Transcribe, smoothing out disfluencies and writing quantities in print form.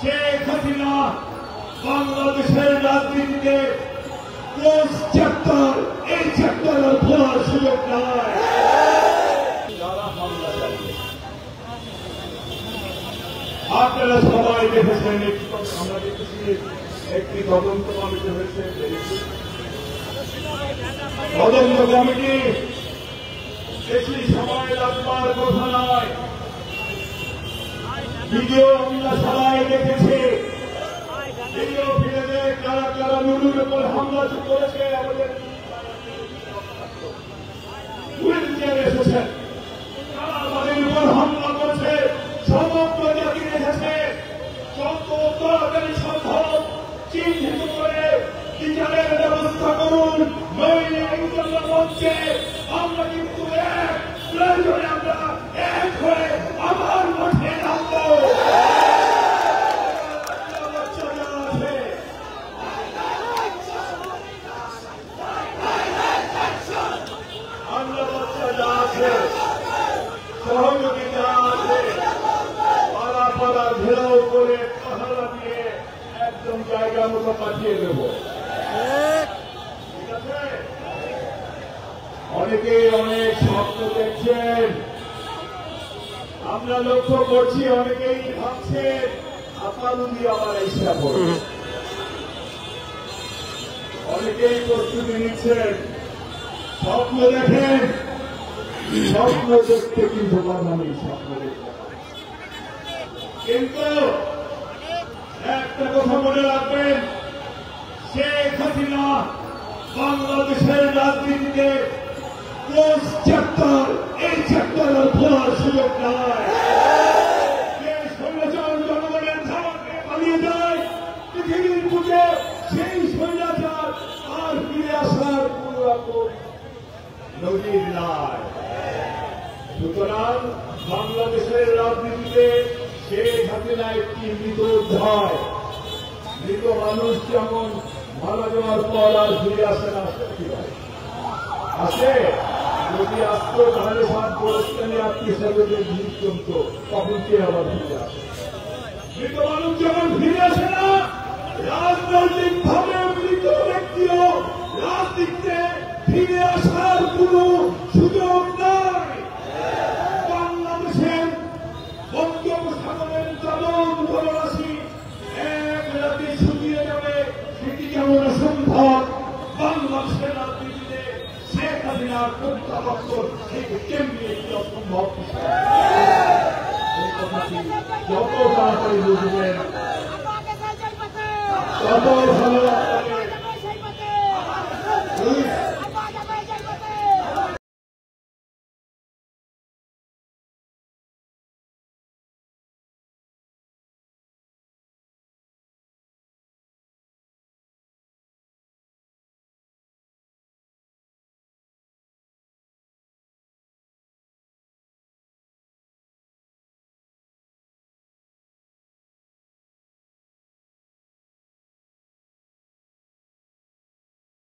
শেখ হাসিনা বাংলাদেশের রাজনীতিতে কোন চ্যাপ্টার এই চ্যাপ্টার আর খোলার সুযোগ নাই। যারা হামলা চালিয়ে আপনারা সবাই দেখেছেন, আমরা দেখেছি একটি তদন্ত কমিটি হয়েছে। তদন্ত কমিটি বেশি সময় লাগবার কথা নয়। ভিডিও আমরা সবাই দেখেছি। ভিডিও ফিরে কারা কারা নুরুর উপর হামলা করেছে, আমাদের হুইল চেয়ারে এসেছেন, তারা আমাদের উপর হামলা করেছে, সমগ্র জাতি এসেছে। যত তাড়াতাড়ি সম্ভব চিহ্নিত করে বিচারের ব্যবস্থা করুন, নইলে ইনশাআল্লাহ মঞ্চে আমরা কিন্তু এক প্রয়োজনে আমরা এক হয়ে আবার মাঠে নামবো। সহযোগিতা আছে, পাড়া পাড়া ঘেরাও করে পাহারা দিয়ে একদম জায়গা মতো পাঠিয়ে দেব। ঠিক আছে? অনেকে অনেক স্বপ্ন দেখছেন, আমরা লক্ষ্য করছি। অনেকেই ভাবছেন আপাতত আবার ইচ্ছা করবে, অনেকেই প্রস্তুতি নিচ্ছেন। স্বপ্ন দেখেন, স্বপ্ন দেখতে কিন্তু বানানি স্বপ্ন দেখতে, কিন্তু একটা কথা মনে রাখবেন, শেখ হাসিনা বাংলাদেশের রাজনীতিতে কোন চ্যাপ্টার এই চ্যাপ্টার আর খোলার সুযোগ নাই। যে স্বৈরাচার জনগণের ধারণে পালিয়ে যায় পৃথিবীর বুকে, সেই স্বৈরাচার আর ফিরে আসার কোন রকম নজির নাই। সুতরাং বাংলাদেশের রাজনীতিতে শেখ হাসিনা একটি মৃত অধ্যায়। মৃত মানুষ যেমন মারা যাওয়ার পর আর ফিরে আসে না, আসে। যদি আসতো তাহলে 7 বছরে আত্মীয় স্বজনের ভিড় জমত, তখন কে আবার ফিরে আসে। মৃত মানুষ যেমন ফিরে আসে না, রাজনৈতিক ভাবে মৃত ব্যক্তিও রাজনীতিতে ফিরে আসার কোন সুযোগ নাই। বাংলাদেশের বঙ্গোপসাগরের যেমন জলরাশি এক রাতে শুকিয়ে যাবে, সেটি যেমন অসম্ভব, বাংলাদেশের রাজনীতিতে শেখ হাসিনার প্রত্যাবর্তন থেকে কেমনি একটি অসম্ভব। এই কথাটি যত তাড়াতাড়ি বুঝবেন তত ভালো।